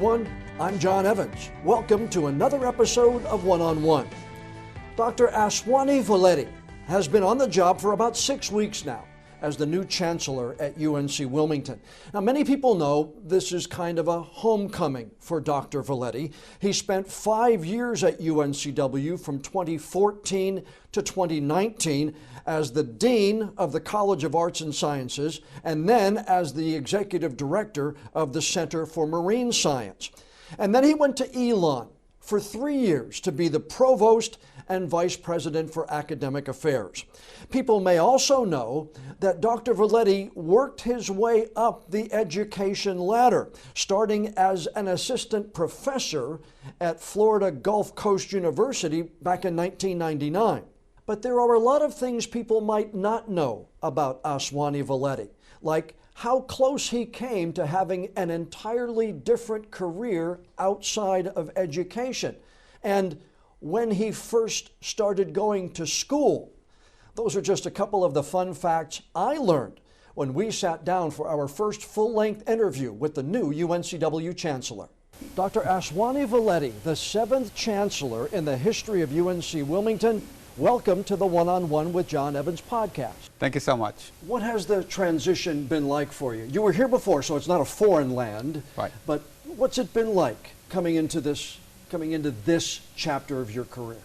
everyone. I'm John Evans. Welcome to another episode of One-on-One. Dr. Aswani Volety has been on the job for about 6 weeks now as the new chancellor at UNC Wilmington. Now, many people know this is kind of a homecoming for Dr. Volety. He spent 5 years at UNCW from 2014 to 2019 as the Dean of the College of Arts and Sciences and then as the Executive Director of the Center for Marine Science. And then he went to Elon for 3 years to be the Provost and Vice President for Academic Affairs. People may also know that Dr. Volety worked his way up the education ladder, starting as an assistant professor at Florida Gulf Coast University back in 1999. But there are a lot of things people might not know about Aswani Volety, like how close he came to having an entirely different career outside of education, and when he first started going to school. Those are just a couple of the fun facts I learned when we sat down for our first full-length interview with the new UNCW Chancellor. Dr. Aswani Volety, the 7th Chancellor in the history of UNC Wilmington, welcome to the One-on-One with John Evans podcast. Thank you so much. What has the transition been like for you? You were here before, so it's not a foreign land. Right. But what's it been like coming into this chapter of your career?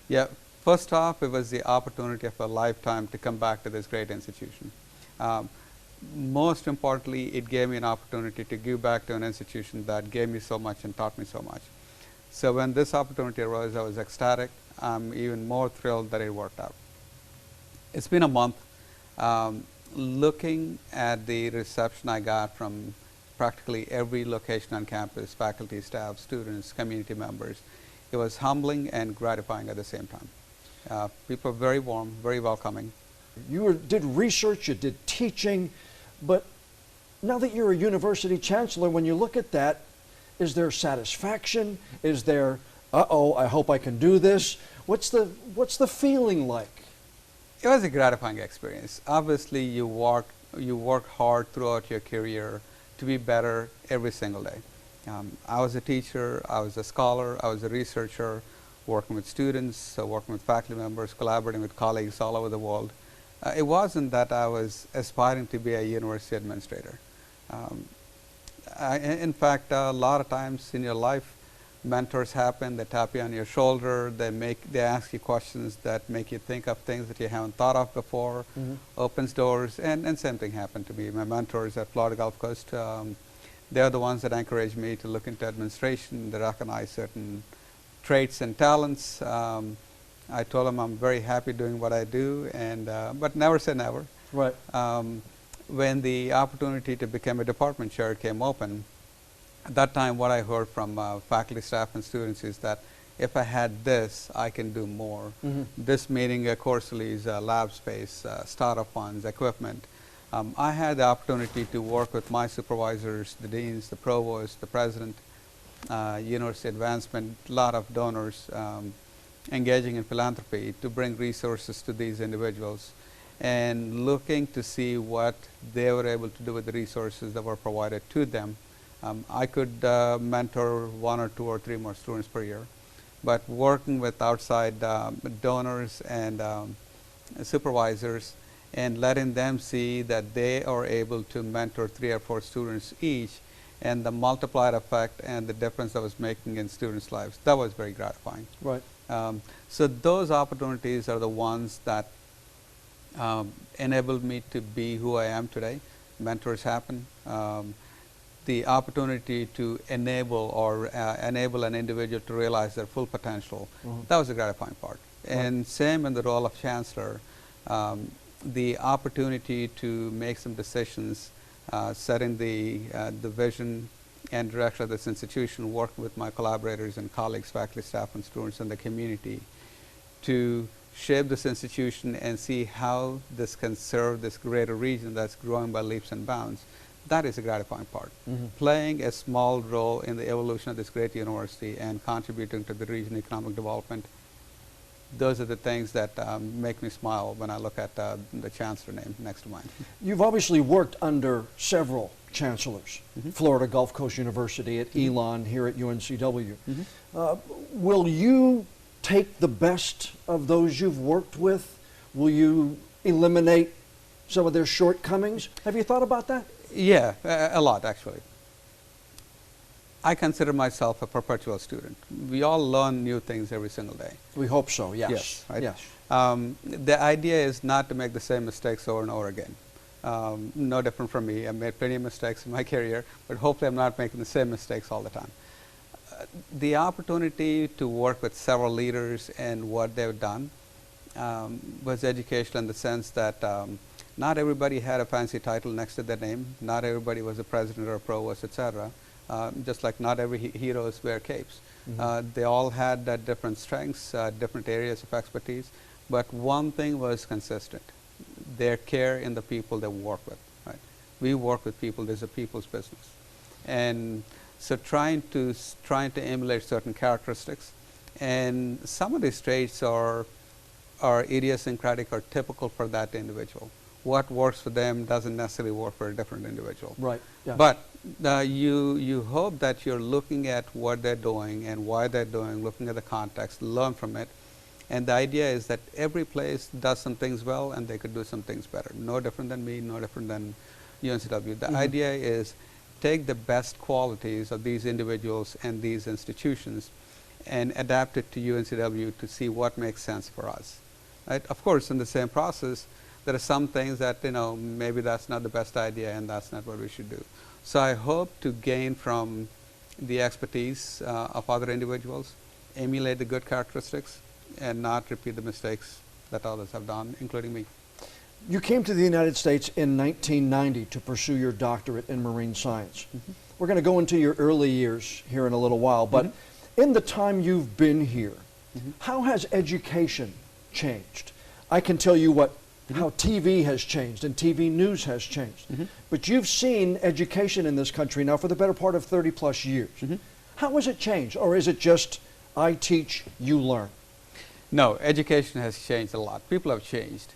Yeah, first off, it was the opportunity of a lifetime to come back to this great institution. Most importantly, it gave me an opportunity to give back to an institution that gave me so much and taught me so much. So when this opportunity arose, I was ecstatic. I'm even more thrilled that it worked out. It's been a month. Looking at the reception I got from practically every location on campus, faculty, staff, students, community members, it was humbling and gratifying at the same time. People are very warm, very welcoming. You did research, you did teaching, but now that you're a university chancellor, when you look at that, is there satisfaction? Is there, uh-oh, I hope I can do this? What's the feeling like? It was a gratifying experience. Obviously, you work hard throughout your career to be better every single day. I was a teacher, I was a scholar, I was a researcher, working with students, working with faculty members, collaborating with colleagues all over the world. It wasn't that I was aspiring to be a university administrator. In fact, a lot of times in your life, mentors happen, they tap you on your shoulder, they ask you questions that make you think of things that you haven't thought of before, opens doors, and same thing happened to me. My mentors at Florida Gulf Coast, they're the ones that encouraged me to look into administration. They recognize certain traits and talents. I told them I'm very happy doing what I do, but never say never. Right. When the opportunity to become a department chair came open, at that time what I heard from faculty, staff, and students is that if I had this, I can do more. This meaning course leads, lab space, startup funds, equipment. I had the opportunity to work with my supervisors, the deans, the provost, the president, university advancement, a lot of donors engaging in philanthropy to bring resources to these individuals and looking to see what they were able to do with the resources that were provided to them. I could mentor 1 or 2 or 3 more students per year, but working with outside donors and supervisors and letting them see that they are able to mentor 3 or 4 students each, and the multiplied effect and the difference that was making in students' lives, that was very gratifying. Right. So those opportunities are the ones that enabled me to be who I am today. Mentors happen. The opportunity to enable an individual to realize their full potential, that was the gratifying part. And same in the role of chancellor, the opportunity to make some decisions, setting the vision and direction of this institution, working with my collaborators and colleagues, faculty, staff, and students in the community to shape this institution and see how this can serve this greater region that's growing by leaps and bounds. That is a gratifying part. Playing a small role in the evolution of this great university and contributing to the region economic development, those are the things that make me smile when I look at the chancellor name next to mine. You've obviously worked under several chancellors, Florida Gulf Coast University, at Elon, here at UNCW. Will you take the best of those you've worked with? Will you eliminate some of their shortcomings? Have you thought about that? Yeah, a lot actually. I consider myself a perpetual student. We all learn new things every single day. We hope so, yes. Yes, right? Yes. The idea is not to make the same mistakes over and over again. No different from me. I've made plenty of mistakes in my career, but hopefully I'm not making the same mistakes all the time. The opportunity to work with several leaders and what they've done was educational in the sense that not everybody had a fancy title next to their name. Not everybody was a president or a provost, etc. Just like not every heroes wear capes. They all had different strengths, different areas of expertise, but one thing was consistent: their care in the people they work with. Right? We work with people. This is a people's business, and so trying to emulate certain characteristics, and some of these traits are idiosyncratic or typical for that individual. What works for them doesn't necessarily work for a different individual. Right. Yeah. But you hope that you're looking at what they're doing and why they're doing, looking at the context, learn from it. And the idea is that every place does some things well and they could do some things better. No different than me, no different than UNCW. The idea is take the best qualities of these individuals and these institutions and adapt it to UNCW to see what makes sense for us. Right? Of course, in the same process, there are some things that, maybe that's not the best idea and that's not what we should do. So I hope to gain from the expertise of other individuals, emulate the good characteristics, and not repeat the mistakes that others have done, including me. You came to the United States in 1990 to pursue your doctorate in marine science. We're going to go into your early years here in a little while, but in the time you've been here, how has education changed? I can tell you how TV has changed and TV news has changed. But you've seen education in this country now for the better part of 30 plus years. How has it changed? Or is it just, I teach, you learn? No, education has changed a lot. People have changed.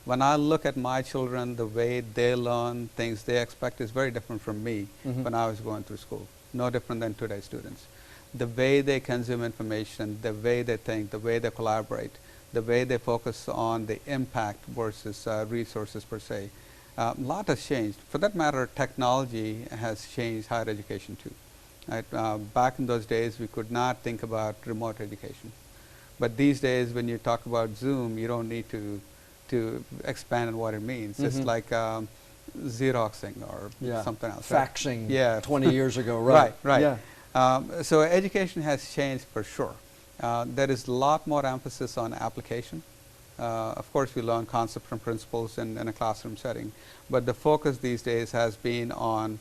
When I look at my children, the way they learn, things they expect is very different from me when I was going through school. No different than today's students. The way they consume information, the way they think, the way they collaborate, the way they focus on the impact versus resources per se. A lot has changed. For that matter, technology has changed higher education too. Right? Back in those days, we could not think about remote education. But these days, when you talk about Zoom, you don't need to expand on what it means. It's like Xeroxing or something else. Faxing, right? 20 years ago, right? Right. Yeah. So education has changed for sure. There is a lot more emphasis on application. Of course, we learn concepts and principles in a classroom setting, but the focus these days has been on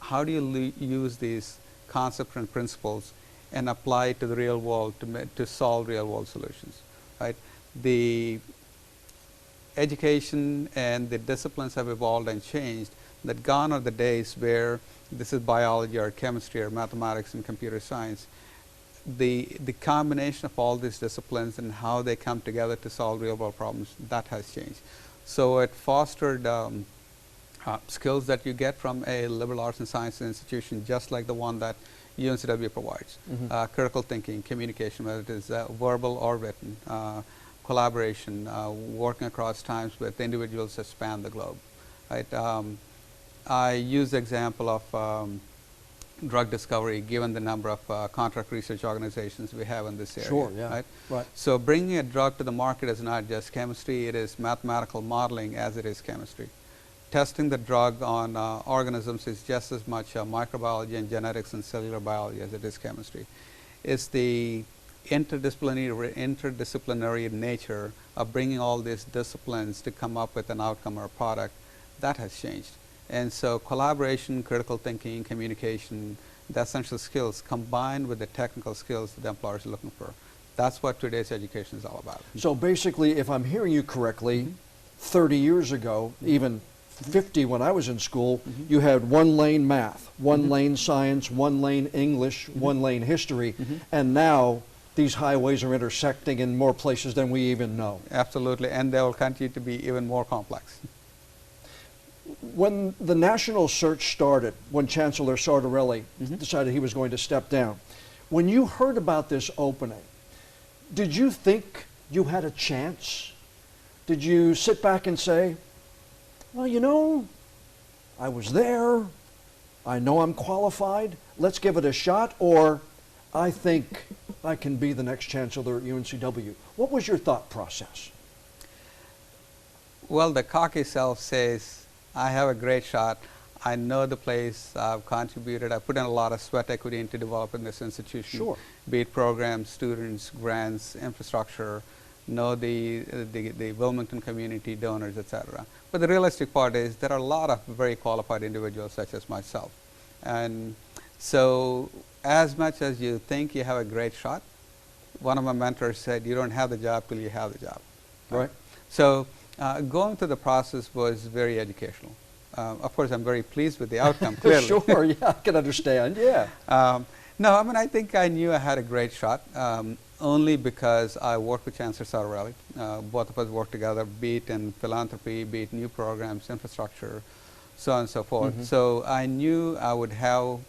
how do you use these concepts and principles and apply it to the real world to solve real world solutions. Right? The education and the disciplines have evolved and changed. That gone are the days where this is biology or chemistry or mathematics and computer science. The combination of all these disciplines and how they come together to solve real world problems, that has changed. So it fostered skills that you get from a liberal arts and science institution, just like the one that UNCW provides. Critical thinking, communication, whether it is verbal or written, collaboration, working across times with individuals that span the globe. Right? I use the example of drug discovery, given the number of contract research organizations we have in this area. Sure, yeah. Right? So bringing a drug to the market is not just chemistry, it is mathematical modeling as it is chemistry. Testing the drug on organisms is just as much microbiology and genetics and cellular biology as it is chemistry. It's the interdisciplinary nature of bringing all these disciplines to come up with an outcome or a product that has changed. And so collaboration, critical thinking, communication, the essential skills combined with the technical skills that the employers are looking for. That's what today's education is all about. So basically, if I'm hearing you correctly, 30 years ago, even 50 when I was in school, you had one lane math, one lane science, one lane English, one lane history, and now these highways are intersecting in more places than we even know. Absolutely, and they will continue to be even more complex. When the national search started, when Chancellor Sartorelli decided he was going to step down, when you heard about this opening, did you think you had a chance? Did you sit back and say, well, you know, I was there, I know I'm qualified, let's give it a shot, or I think I can be the next chancellor at UNCW? What was your thought process? Well, the cocky self says, I have a great shot. I know the place. I've contributed. I put in a lot of sweat equity into developing this institution. Sure. Be it programs, students, grants, infrastructure, know the Wilmington community, donors, etc. But the realistic part is there are a lot of very qualified individuals such as myself. And so as much as you think you have a great shot, one of my mentors said, you don't have the job till you have the job. Right. So going through the process was very educational. Of course, I'm very pleased with the outcome, clearly. Sure, yeah, I can understand, yeah. No, I mean, I think I knew I had a great shot, only because I worked with Chancellor Sartorelli. Both of us worked together, be it in philanthropy, be it new programs, infrastructure, so on and so forth. So I knew I would have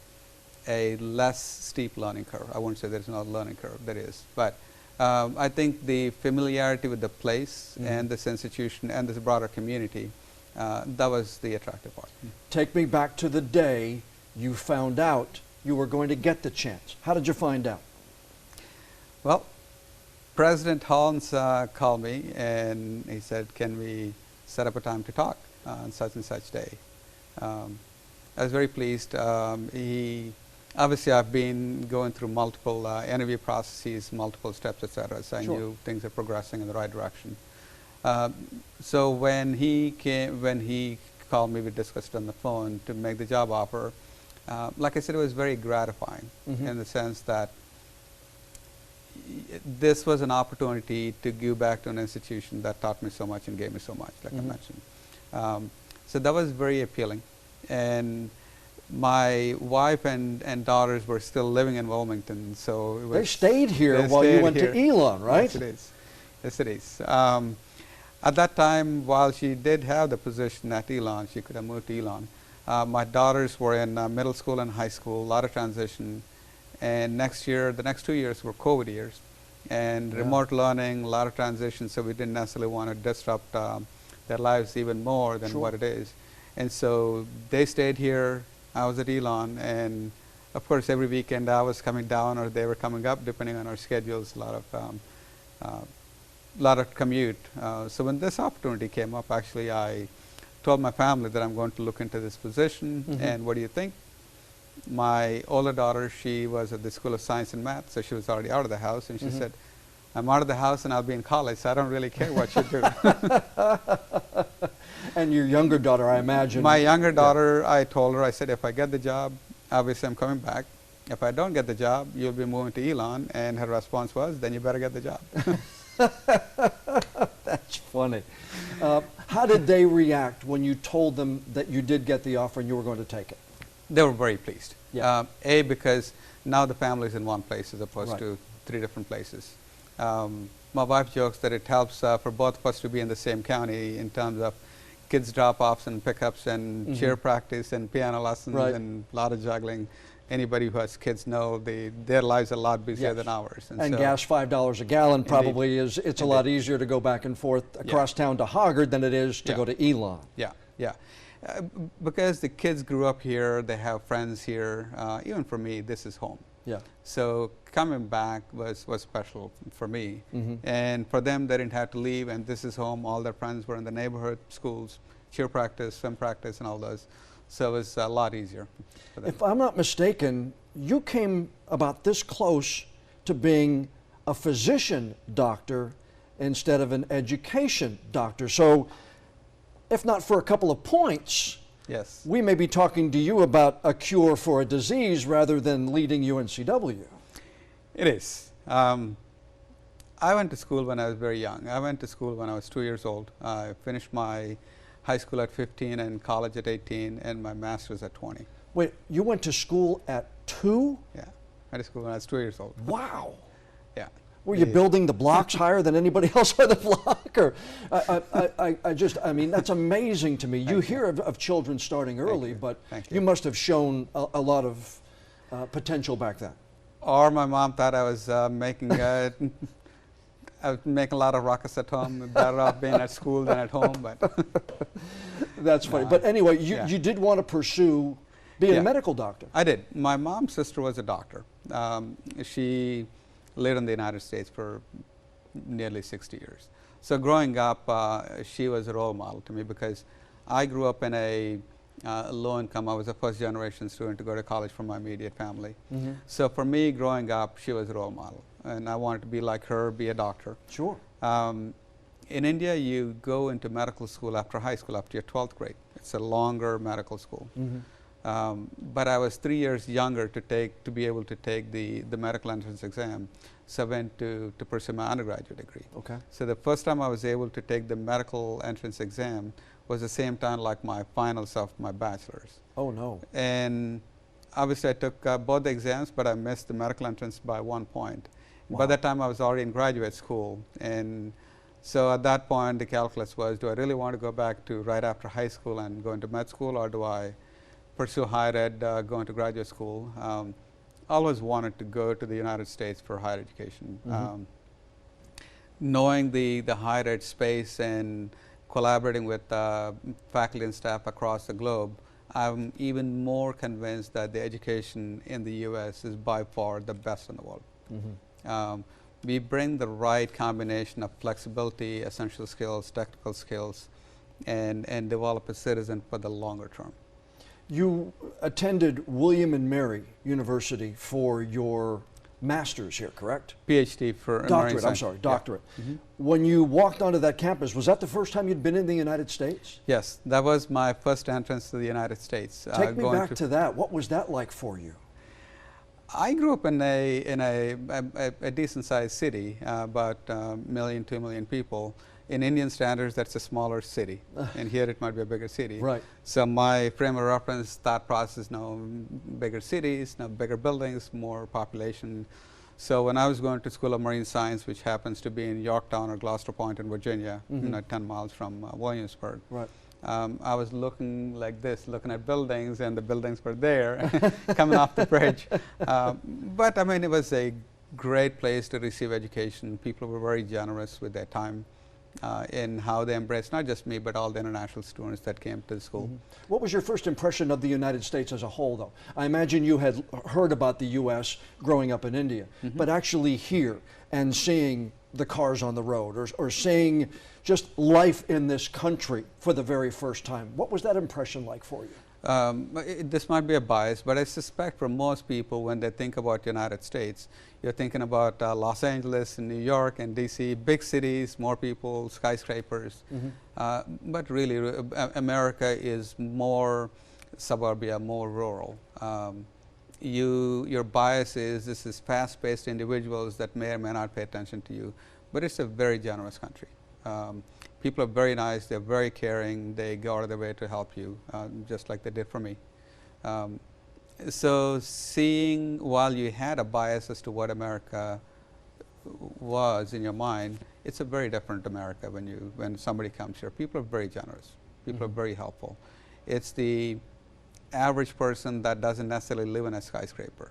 a less steep learning curve. I won't say there's no learning curve, there is. But I think the familiarity with the place and this institution and this broader community, that was the attractive part. Take me back to the day you found out you were going to get the chance. How did you find out? Well, President Holmes called me and he said, can we set up a time to talk on such and such day? I was very pleased. Obviously, I've been going through multiple interview processes, multiple steps, etc. So I knew things are progressing in the right direction. So when he called me, we discussed on the phone to make the job offer. Like I said, it was very gratifying in the sense that this was an opportunity to give back to an institution that taught me so much and gave me so much, like I mentioned. So that was very appealing. And my wife and daughters were still living in Wilmington, so it was, they stayed here while you went to Elon, right? Yes, it is. Yes, it is. At that time, while she did have the position at Elon, she could have moved to Elon. My daughters were in middle school and high school, a lot of transition. And next year, the next 2 years were COVID years. And remote learning, a lot of transition, so we didn't necessarily want to disrupt their lives even more than what it is. And so they stayed here, I was at Elon, and of course every weekend I was coming down or they were coming up, depending on our schedules, a lot of commute. So when this opportunity came up, actually I told my family that I'm going to look into this position, and what do you think? My older daughter, she was at the School of Science and Math, so she was already out of the house, and she said, I'm out of the house and I'll be in college, so I don't really care what you do. And your younger daughter, I imagine. My younger daughter, I told her, I said, if I get the job, obviously I'm coming back. If I don't get the job, you'll be moving to Elon. And her response was, then you better get the job. That's funny. How did they react when you told them that you did get the offer and you were going to take it? They were very pleased. Yeah. Because now the family's in one place as opposed to 3 different places. My wife jokes that it helps for both of us to be in the same county in terms of kids drop-offs and pickups and cheer practice and piano lessons and a lot of juggling. Anybody who has kids know their lives are a lot busier than ours. And so gas $5 a gallon probably is, it's a lot easier to go back and forth across town to Hoggard than it is to go to Elon. Yeah, yeah. Because the kids grew up here, they have friends here. Even for me, this is home. Yeah. So coming back was special for me. And for them, they didn't have to leave, and this is home. All their friends were in the neighborhood schools, cheer practice, swim practice, and all those. So it was a lot easier for them. If I'm not mistaken, you came about this close to being a physician doctor instead of an education doctor. So if not for a couple of points, yes, we may be talking to you about a cure for a disease rather than leading UNCW. It is. I went to school when I was very young. I went to school when I was 2 years old. I finished my high school at 15 and college at 18 and my master's at 20. Wait, you went to school at 2? Yeah, I went to school when I was 2 years old. Wow. Yeah. Were you building the blocks higher than anybody else on the block? Or I mean, that's amazing to me. You hear of children starting early, but you must have shown a lot of potential back then. Or my mom thought I was making a lot of ruckus at home, better off being at school than at home. But that's funny. But anyway, you did want to pursue being a medical doctor. I did. My mom's sister was a doctor. She lived in the United States for nearly 60 years. So growing up, she was a role model to me because I grew up in a low income. I was a first generation student to go to college from my immediate family. So for me, growing up, she was a role model. And I wanted to be like her, be a doctor. Sure. In India, you go into medical school after high school, after your 12th grade. It's a longer medical school. But I was 3 years younger to be able to take the medical entrance exam. So I went to pursue my undergraduate degree. Okay. So the first time I was able to take the medical entrance exam was the same time like my finals of my bachelor's. Oh, no. And obviously I took both the exams, but I missed the medical entrance by 1 point. Wow. By that time I was already in graduate school. And so at that point the calculus was, do I really want to go back to right after high school and go into med school, or do I pursue higher ed, go into graduate school? Always wanted to go to the United States for higher education. Knowing the higher ed space and collaborating with faculty and staff across the globe, I'm even more convinced that the education in the U.S. is by far the best in the world. We bring the right combination of flexibility, essential skills, technical skills, and develop a citizen for the longer term. You attended William and Mary University for your master's here, correct? PhD for doctorate. I'm sorry, doctorate. Yeah. When you walked onto that campus, was that the first time you'd been in the United States? Yes, that was my first entrance to the United States. Take me back to that. What was that like for you? I grew up in a decent-sized city, about 1 million, 2 million people. In Indian standards, that's a smaller city, and here it might be a bigger city. Right. So my frame of reference, thought process, bigger cities, bigger buildings, more population. So when I was going to School of Marine Science, which happens to be in Yorktown or Gloucester Point in Virginia, 10 miles from Williamsburg, right. I was looking like this, looking at buildings, and the buildings were there, coming off the bridge. But I mean, it was a great place to receive education. People were very generous with their time. In how they embraced not just me, but all the international students that came to the school. What was your first impression of the United States as a whole, though? I imagine you had heard about the U.S. growing up in India, but actually here and seeing the cars on the road, or seeing just life in this country for the very first time. What was that impression like for you? This might be a bias, but I suspect for most people, when they think about the United States, you're thinking about Los Angeles and New York and DC, big cities, more people, skyscrapers. But really, America is more suburbia, more rural. Your bias is this is fast-paced individuals that may or may not pay attention to you, but it's a very generous country. People are very nice, they're very caring, they go out of their way to help you, just like they did for me. So seeing, while you had a bias as to what America was in your mind, it's a very different America when somebody comes here. People are very generous, people are very helpful. It's the average person that doesn't necessarily live in a skyscraper,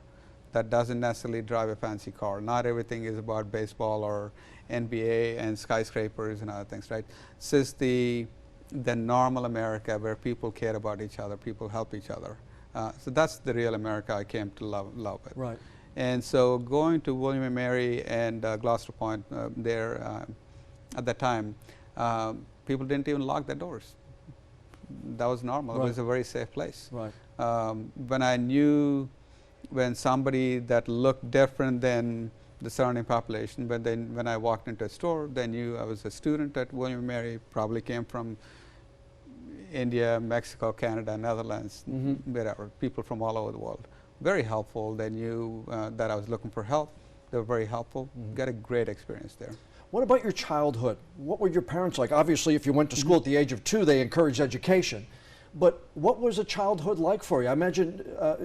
that doesn't necessarily drive a fancy car. Not everything is about baseball or NBA and skyscrapers and other things, right? This is the normal America where people care about each other, people help each other. So that's the real America I came to love it. Right. And so going to William and Mary and Gloucester Point there at that time, people didn't even lock their doors. That was normal. Right. It was a very safe place. Right. When somebody that looked different than the surrounding population, but then when I walked into a store, they knew I was a student at William and Mary, probably came from India, Mexico, Canada, Netherlands, wherever, people from all over the world. Very helpful. They knew that I was looking for help. They were very helpful. Got a great experience there. What about your childhood? What were your parents like? Obviously, if you went to school at the age of 2, they encouraged education. But what was a childhood like for you? I imagine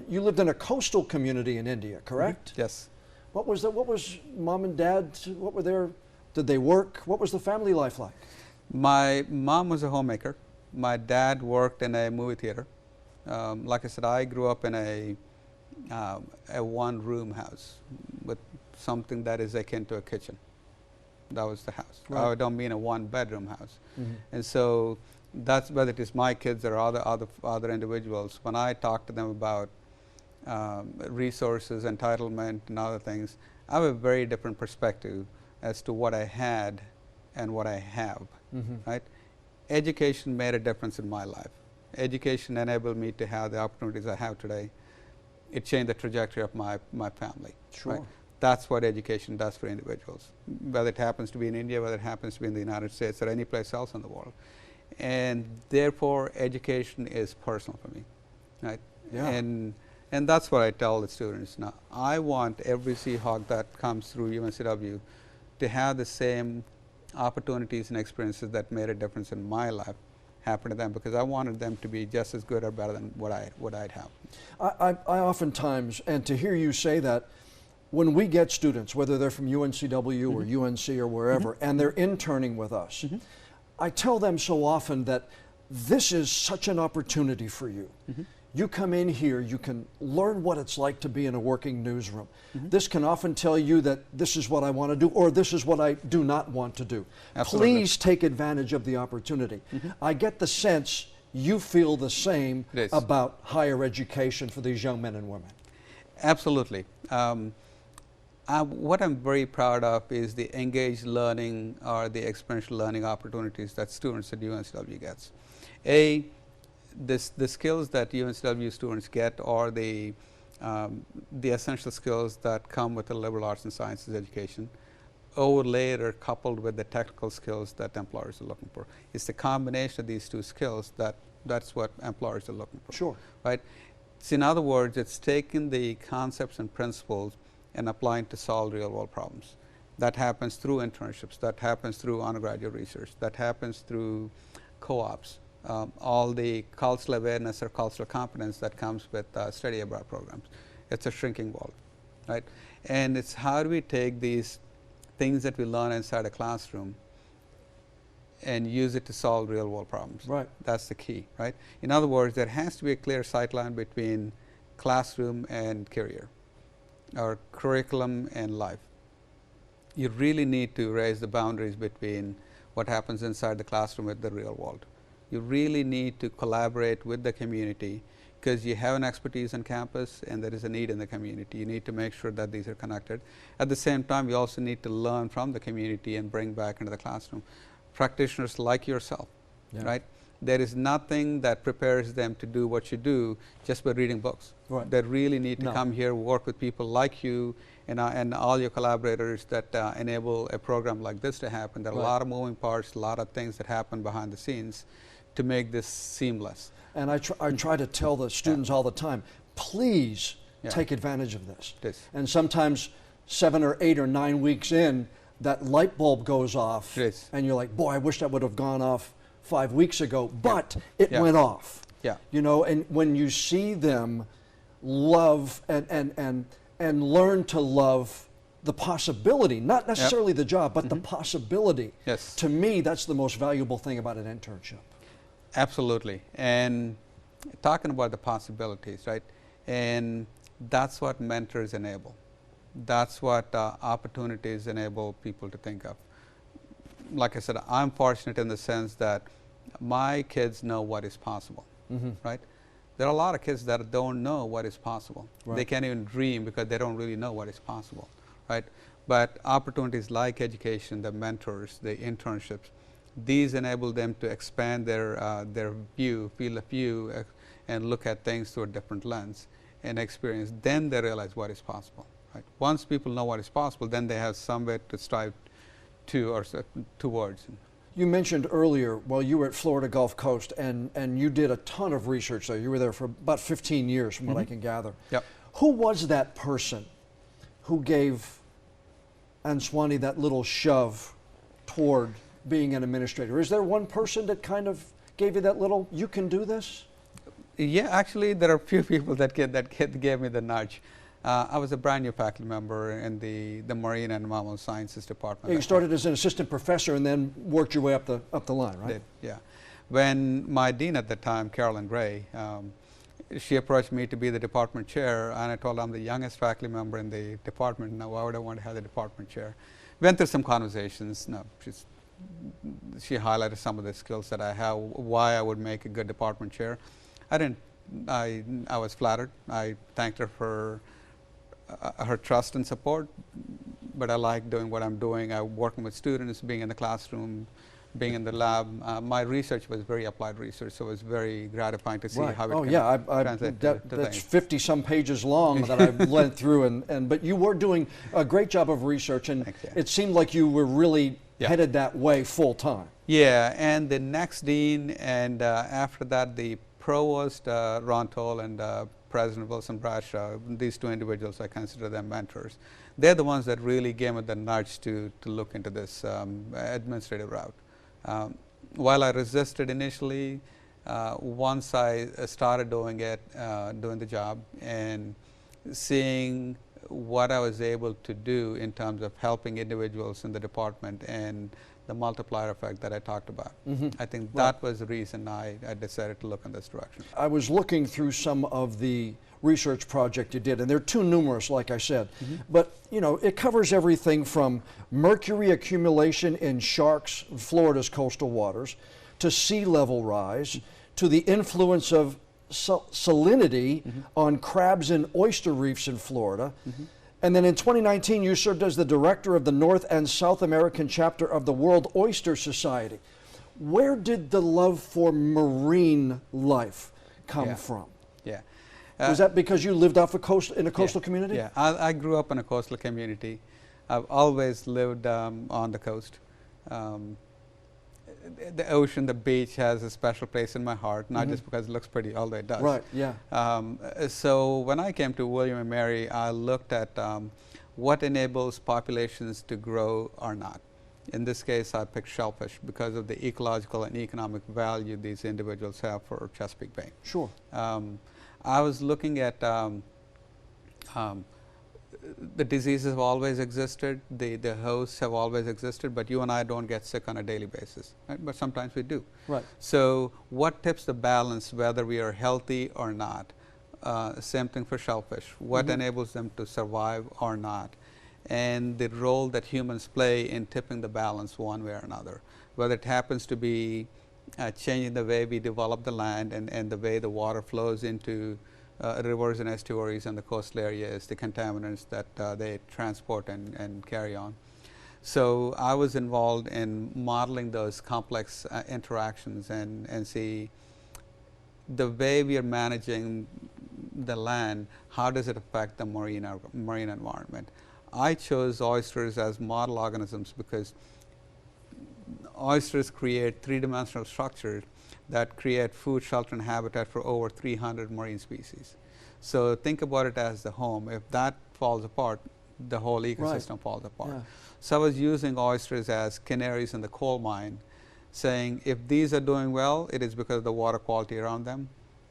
you lived in a coastal community in India, correct? Yes. What was that? What was mom and dad? What were their? Did they work? What was the family life like? My mom was a homemaker. My dad worked in a movie theater. Like I said, I grew up in a one-room house with something that is akin to a kitchen. That was the house. Right. I don't mean a one-bedroom house. Mm-hmm. And so that's whether it is my kids or other individuals. When I talk to them about resources, entitlement, and other things, I have a very different perspective as to what I had and what I have. Mm-hmm. Right? Education made a difference in my life. Education enabled me to have the opportunities I have today. It changed the trajectory of my family. Sure. Right? That's what education does for individuals, whether it happens to be in India, whether it happens to be in the United States, or any place else in the world. And therefore, education is personal for me, right? Yeah. And that's what I tell the students. Now, I want every Seahawk that comes through UNCW to have the same opportunities and experiences that made a difference in my life happen to them, because I wanted them to be just as good or better than what I'd have. I oftentimes, and to hear you say that, when we get students, whether they're from UNCW Mm-hmm. or UNC or wherever, and they're interning with us, Mm-hmm. I tell them so often that this is such an opportunity for you. Mm-hmm. You come in here, you can learn what it's like to be in a working newsroom. Mm-hmm. This can often tell you that this is what I want to do, or this is what I do not want to do. Absolutely. Please take advantage of the opportunity. Mm-hmm. I get the sense you feel the same It is. about higher education for these young men and women. Absolutely. What I'm very proud of is the engaged learning or the experiential learning opportunities that students at UNCW gets. The skills that UNCW students get are the essential skills that come with a liberal arts and sciences education, overlaid or coupled with the technical skills that employers are looking for. It's the combination of these two skills that's what employers are looking for. Sure. Right? So in other words, it's taking the concepts and principles and applying to solve real world problems. That happens through internships, that happens through undergraduate research, that happens through co-ops, all the cultural awareness or cultural competence that comes with study abroad programs. It's a shrinking world, right? And it's how do we take these things that we learn inside a classroom and use it to solve real world problems. Right. That's the key, right? In other words, there has to be a clear sight line between classroom and career, or curriculum and life. You really need to raise the boundaries between what happens inside the classroom with the real world. You really need to collaborate with the community, because you have an expertise on campus and there is a need in the community. You need to make sure that these are connected. At the same time, you also need to learn from the community and bring back into the classroom. Practitioners like yourself, Yeah. right? There is nothing that prepares them to do what you do just by reading books. Right. They really need to No. come here, work with people like you and all your collaborators that enable a program like this to happen. There are Right. a lot of moving parts, a lot of things that happen behind the scenes to make this seamless. And I try to tell the students all the time, please Yeah. take advantage of this. It is. And sometimes 7 or 8 or 9 weeks in, that light bulb goes off, It is. and you're like, boy, I wish that would have gone off 5 weeks ago, but it Yeah. went off. Yeah. You know, and when you see them love and learn to love the possibility, not necessarily the job, but the possibility. Yes. To me, that's the most valuable thing about an internship. Absolutely. And talking about the possibilities, right? And that's what mentors enable. That's what opportunities enable people to think of. Like I said, I'm fortunate in the sense that my kids know what is possible, right? There are a lot of kids that don't know what is possible. Right. They can't even dream because they don't really know what is possible, right? But opportunities like education, the mentors, the internships, these enable them to expand their view, field of view, and look at things through a different lens and experience. Then they realize what is possible. Right? Once people know what is possible, then they have somewhere to strive to or towards. You mentioned earlier, well, you were at Florida Gulf Coast, and you did a ton of research there. You were there for about 15 years, from what I can gather. Yep. Who was that person who gave Aswani that little shove toward being an administrator? Is there one person that kind of gave you that little, you can do this? Yeah, actually, there are a few people that gave me the nudge. I was a brand new faculty member in the Marine and Mammal Sciences department. You started as an assistant professor and then worked your way up the line, right? Did, yeah. When my dean at the time, Carolyn Gray, she approached me to be the department chair, and I told her I'm the youngest faculty member in the department. Now, why would I want to have the department chair? Went through some conversations. No, she highlighted some of the skills that I have, why I would make a good department chair. I was flattered. I thanked her for her trust and support, but I like doing what I'm doing. I'm working with students, being in the classroom, being in the lab. My research was very applied research, so it was very gratifying to see how it translates to that's things. 50-some pages long that I went through, but you were doing a great job of research, and Thanks, yeah. it seemed like you were really headed that way full time. Yeah, and the next dean, and after that, the provost, Ron Toll, and President Wilson Bradshaw, these two individuals, I consider them mentors. They're the ones that really gave me the nudge to look into this administrative route. While I resisted initially, once I started doing it, doing the job, and seeing what I was able to do in terms of helping individuals in the department and the multiplier effect that I talked about. I think that was the reason I decided to look in this direction. I was looking through some of the research project you did, and they're too numerous, like I said, but you know, it covers everything from mercury accumulation in sharks, Florida's coastal waters, to sea level rise, to the influence of salinity on crabs and oyster reefs in Florida. And then in 2019, you served as the director of the North and South American chapter of the World Oyster Society. Where did the love for marine life come from? Yeah. Was that because you lived off a coast, in a coastal community? Yeah, I grew up in a coastal community. I've always lived on the coast. The ocean, the beach has a special place in my heart, not just because it looks pretty, although it does. Right, yeah. So when I came to William & Mary, I looked at what enables populations to grow or not. In this case, I picked shellfish because of the ecological and economic value these individuals have for Chesapeake Bay. Sure. I was looking at the diseases have always existed, the hosts have always existed, but you and I don't get sick on a daily basis, right? But sometimes we do. Right. So what tips the balance whether we are healthy or not? Same thing for shellfish. What enables them to survive or not? And the role that humans play in tipping the balance one way or another. Whether it happens to be changing the way we develop the land and the way the water flows into rivers and estuaries and the coastal areas, the contaminants that they transport and carry on. So I was involved in modeling those complex interactions and see the way we are managing the land, how does it affect the marine environment. I chose oysters as model organisms because oysters create three-dimensional structures that create food, shelter, and habitat for over 300 marine species. So think about it as the home. If that falls apart, the whole ecosystem falls apart. Yeah. So I was using oysters as canaries in the coal mine, saying if these are doing well, it is because of the water quality around them.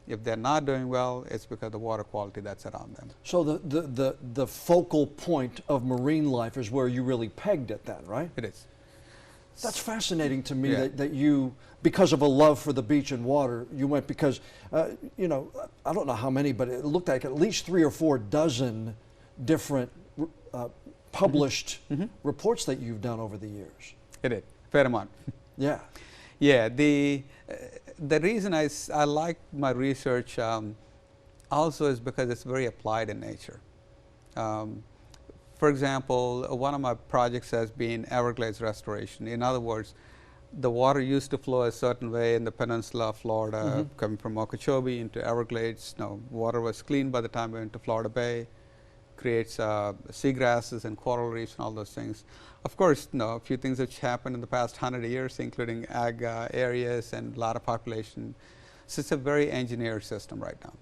If they're not doing well, it's because of the water quality that's around them. So the focal point of marine life is where you really pegged it then, right? It is. That's fascinating to me that you, because of a love for the beach and water, you went because, you know, I don't know how many, but it looked like at least 3 or 4 dozen different published reports that you've done over the years. It did, fair amount. Yeah. Yeah, the reason I like my research also is because it's very applied in nature. For example, one of my projects has been Everglades restoration. In other words, the water used to flow a certain way in the peninsula of Florida, coming from Okeechobee into Everglades. Now, water was clean by the time we went to Florida Bay, creates seagrasses and coral reefs and all those things. Of course, a few things have happened in the past 100 years, including ag areas and a lot of population. So it's a very engineered system right now.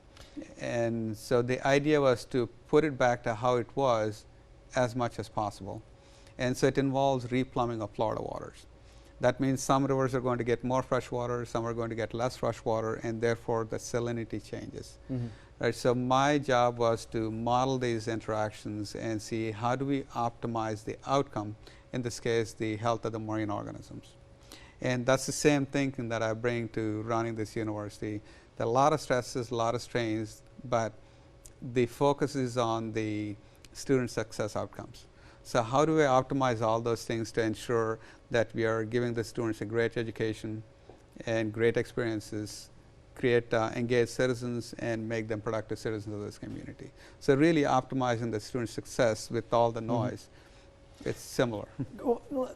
And so the idea was to put it back to how it was as much as possible. And so it involves replumbing of Florida waters. That means some rivers are going to get more fresh water, some are going to get less fresh water, and therefore the salinity changes. Right, so my job was to model these interactions and see how do we optimize the outcome, in this case the health of the marine organisms. And that's the same thinking that I bring to running this university. There are a lot of stresses, a lot of strains, but the focus is on the student success outcomes. So how do we optimize all those things to ensure that we are giving the students a great education and great experiences, create engaged citizens, and make them productive citizens of this community. So really optimizing the student success with all the noise, it's similar. Well,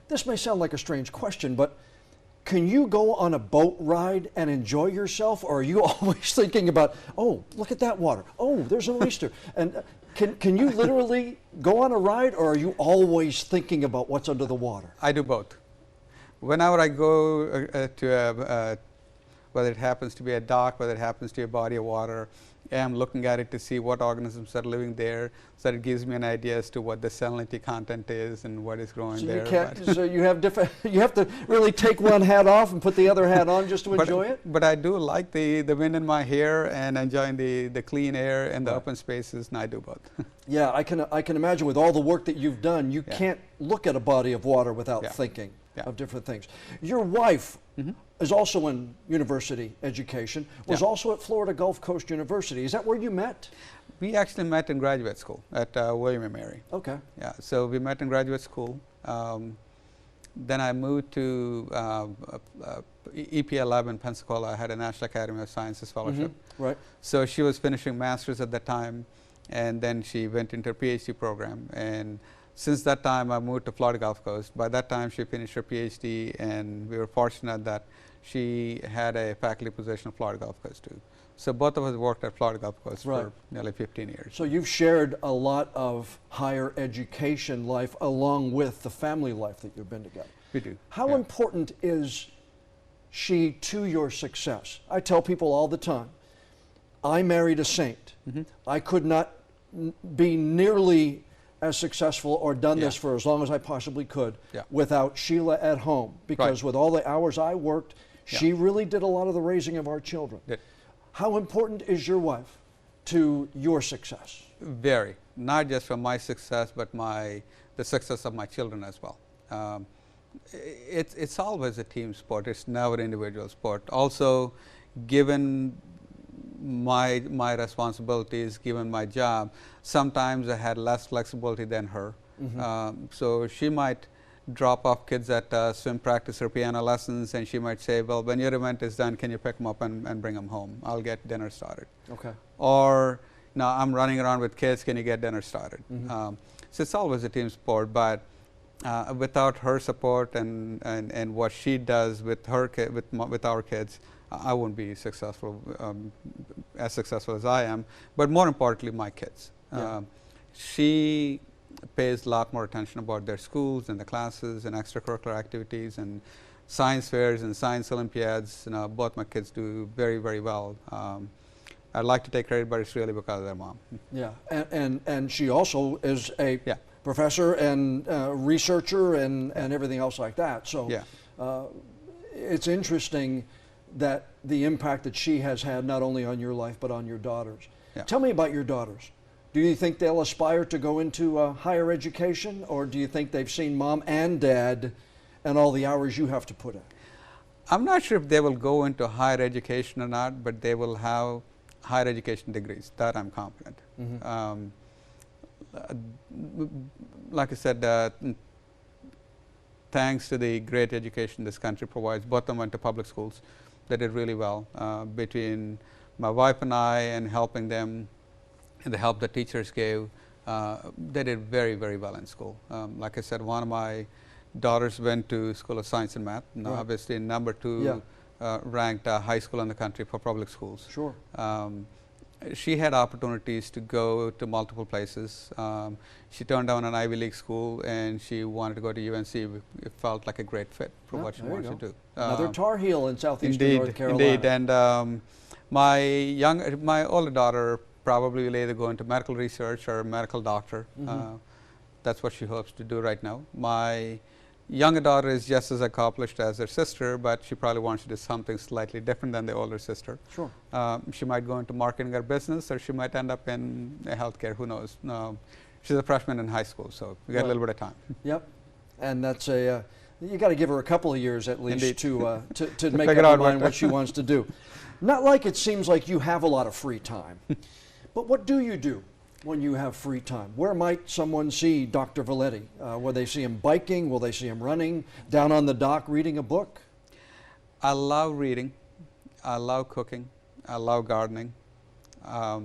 this may sound like a strange question, but can you go on a boat ride and enjoy yourself, or are you always thinking about, oh, look at that water, oh, there's an oyster, and can you literally go on a ride, or are you always thinking about what's under the water? I do both. Whenever I go to whether it happens to be a dock, whether it happens to be a body of water, I'm looking at it to see what organisms are living there, so that it gives me an idea as to what the salinity content is and what is growing so there. You can't, so you have different. You have to really take one hat off and put the other hat on just to enjoy it. But I do like the wind in my hair and enjoying the clean air and the open spaces, and I do both. Yeah, I can imagine with all the work that you've done, you can't look at a body of water without thinking of different things. Your wife is also in university education, was also at Florida Gulf Coast University. Is that where you met? We actually met in graduate school at William & Mary. Okay. Yeah, so we met in graduate school. Then I moved to EPL Lab in Pensacola. I had a National Academy of Sciences fellowship. Right. So she was finishing master's at that time, and then she went into her PhD program. And since that time, I moved to Florida Gulf Coast. By that time, she finished her PhD, and we were fortunate that she had a faculty position at Florida Gulf Coast too. So both of us worked at Florida Gulf Coast for nearly 15 years. So you've shared a lot of higher education life along with the family life that you've been together. We do. How important is she to your success? I tell people all the time, I married a saint. I could not be nearly as successful or done this for as long as I possibly could without Sheila at home, because with all the hours I worked, she really did a lot of the raising of our children. How important is your wife to your success? Very. Not just for my success, but the success of my children as well. It's always a team sport. It's never an individual sport. Also, given my responsibilities, given my job, sometimes I had less flexibility than her. So she might drop off kids at swim practice or piano lessons, and she might say, well, when your event is done, can you pick them up and bring them home? I'll get dinner started. Okay. Or, now I'm running around with kids, can you get dinner started? So it's always a team sport, but without her support and what she does with her with our kids, I wouldn't be successful, as successful as I am. But more importantly, my kids. She pays a lot more attention about their schools and the classes and extracurricular activities and science fairs and science olympiads. Both my kids do very, very well. I'd like to take credit, but it's really because of their mom. Yeah, and she also is a professor and researcher and everything else like that. So it's interesting that the impact that she has had not only on your life but on your daughters. Tell me about your daughters. Do you think they'll aspire to go into higher education, or do you think they've seen mom and dad and all the hours you have to put in? I'm not sure if they will go into higher education or not, but they will have higher education degrees. That I'm confident. Like I said, thanks to the great education this country provides, both of them went to public schools. They did really well. Between my wife and I and helping them and the help the teachers gave, they did very, very well in school. Like I said, one of my daughters went to School of Science and Math, and obviously #2 ranked high school in the country for public schools. Sure. She had opportunities to go to multiple places. She turned down an Ivy League school, and she wanted to go to UNC. It felt like a great fit for what she wanted to do. Another Tar Heel in southeastern North Carolina. Indeed, and my older daughter probably will either go into medical research or medical doctor. That's what she hopes to do right now. My younger daughter is just as accomplished as her sister, but she probably wants to do something slightly different than the older sister. Sure. She might go into marketing or business, or she might end up in healthcare. Who knows? She's a freshman in high school, so we got a little bit of time. Yep, and that's a you got to give her a couple of years at least Indeed. to make up her mind what she wants to do. Not like it seems like you have a lot of free time, but what do you do when you have free time? Where might someone see Dr. Volety? Will they see him biking? Will they see him running? Down on the dock reading a book? I love reading. I love cooking. I love gardening. I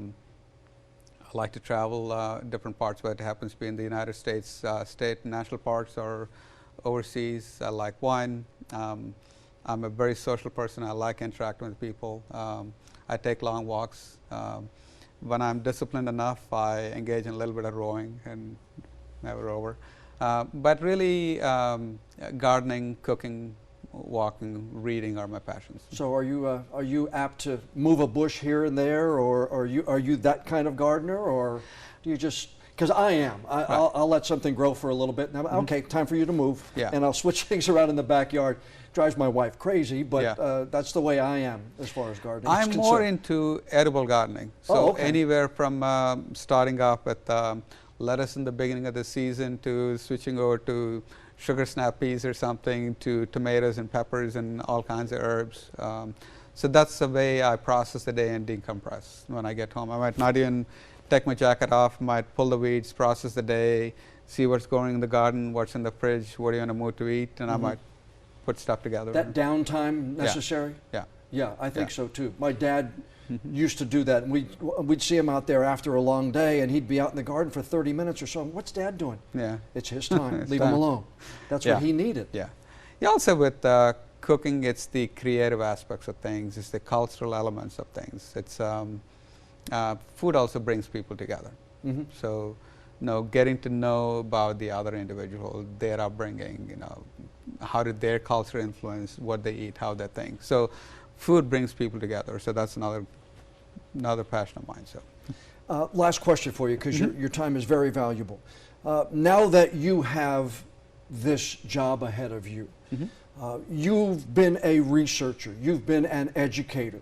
like to travel different parts, whether it happens to be in the United States, state national parks, or overseas. I like wine. I'm a very social person. I like interacting with people. I take long walks. When I'm disciplined enough, I engage in a little bit of rowing and never over. But really, gardening, cooking, walking, reading are my passions. So are you apt to move a bush here and there, or are you that kind of gardener, or do you just? Because I am. I'll let something grow for a little bit. Now, okay, time for you to move, and I'll switch things around in the backyard. Drives my wife crazy, but that's the way I am as far as gardening. I'm more into edible gardening. So anywhere from starting off with lettuce in the beginning of the season to switching over to sugar snap peas or something, to tomatoes and peppers and all kinds of herbs. So that's the way I process the day and decompress when I get home. I might not even take my jacket off, might pull the weeds, process the day, see what's going in the garden, what's in the fridge, what do you want to move to eat, and I might put stuff together. That downtime necessary? Yeah, I think so too. My dad used to do that. We'd see him out there after a long day, and he'd be out in the garden for 30 minutes or so. What's Dad doing? It's his time. Leave him alone. That's what he needed. Also with cooking, it's the creative aspects of things. It's the cultural elements of things. It's food also brings people together. So, getting to know about the other individual, their upbringing, how did their culture influence what they eat, how they think. So food brings people together. So that's another passion of mine. So last question for you, because your time is very valuable. Now that you have this job ahead of you, you've been a researcher, you've been an educator.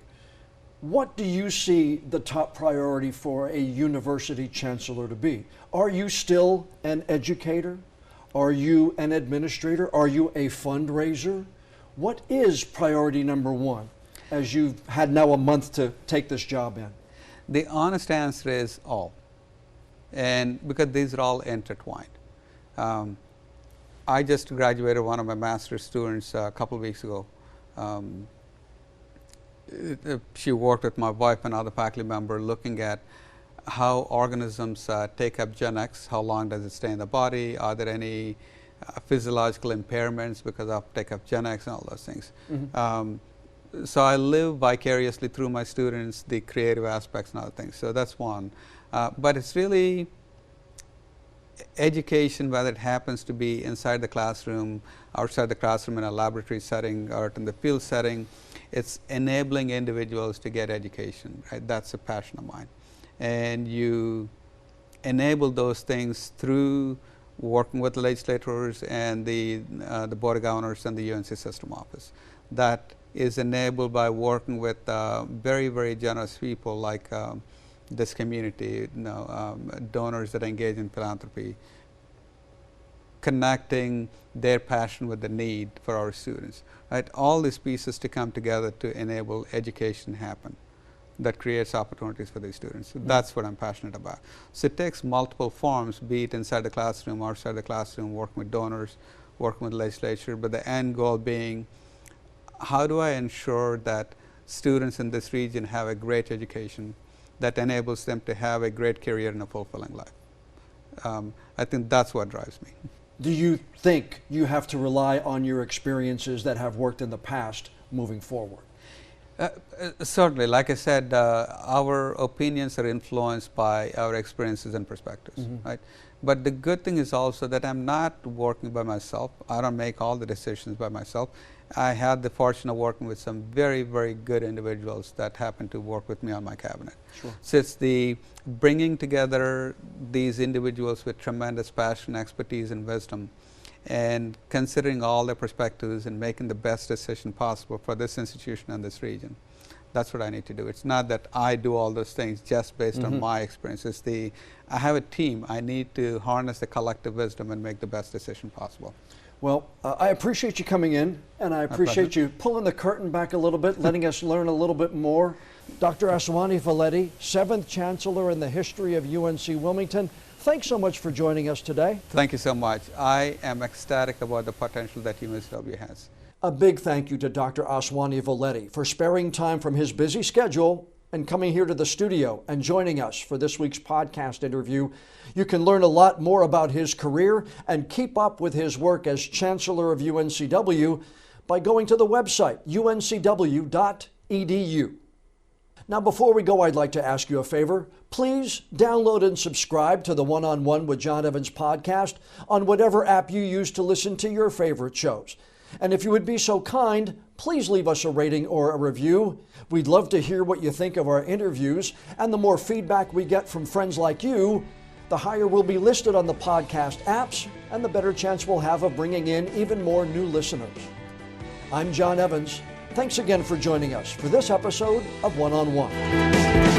What do you see the top priority for a university chancellor to be? Are you still an educator? Are you an administrator? Are you a fundraiser? What is priority number one as you've had now a month to take this job in? The honest answer is all. And because these are all intertwined. I just graduated one of my master's students a couple of weeks ago. She worked with my wife and other faculty member looking at how organisms take up Gen X, how long does it stay in the body, are there any physiological impairments because of take up Gen X and all those things. So I live vicariously through my students, the creative aspects and other things. So that's one. But it's really education, whether it happens to be inside the classroom, outside the classroom in a laboratory setting, or in the field setting. It's enabling individuals to get education. Right? That's a passion of mine. And you enable those things through working with the legislators and the Board of Governors and the UNC system office. That is enabled by working with very, very generous people like this community, donors that engage in philanthropy, connecting their passion with the need for our students. Right? All these pieces to come together to enable education happen that creates opportunities for these students. So that's what I'm passionate about. So it takes multiple forms, be it inside the classroom, outside the classroom, working with donors, working with the legislature, but the end goal being, how do I ensure that students in this region have a great education that enables them to have a great career and a fulfilling life? I think that's what drives me. Do you think you have to rely on your experiences that have worked in the past moving forward? Certainly. Like I said, our opinions are influenced by our experiences and perspectives, right? But the good thing is also that I'm not working by myself. I don't make all the decisions by myself. I had the fortune of working with some very, very good individuals that happen to work with me on my cabinet. So it's the bringing together these individuals with tremendous passion, expertise, and wisdom, and considering all the perspectives and making the best decision possible for this institution and this region. That's what I need to do. It's not that I do all those things just based on my experience. It's I have a team. I need to harness the collective wisdom and make the best decision possible. Well, I appreciate you coming in, and I appreciate you pulling the curtain back a little bit, letting us learn a little bit more. Dr. Aswani Volety, 7th Chancellor in the history of UNC Wilmington, thanks so much for joining us today. Thank you so much. I am ecstatic about the potential that UNCW has. A big thank you to Dr. Aswani Volety for sparing time from his busy schedule and coming here to the studio and joining us for this week's podcast interview. You can learn a lot more about his career and keep up with his work as Chancellor of UNCW by going to the website uncw.edu. Now, before we go, I'd like to ask you a favor. Please download and subscribe to the One-on-One with John Evans podcast on whatever app you use to listen to your favorite shows. And if you would be so kind, please leave us a rating or a review. We'd love to hear what you think of our interviews, and the more feedback we get from friends like you, the higher we'll be listed on the podcast apps, and the better chance we'll have of bringing in even more new listeners. I'm John Evans. Thanks again for joining us for this episode of One-on-One.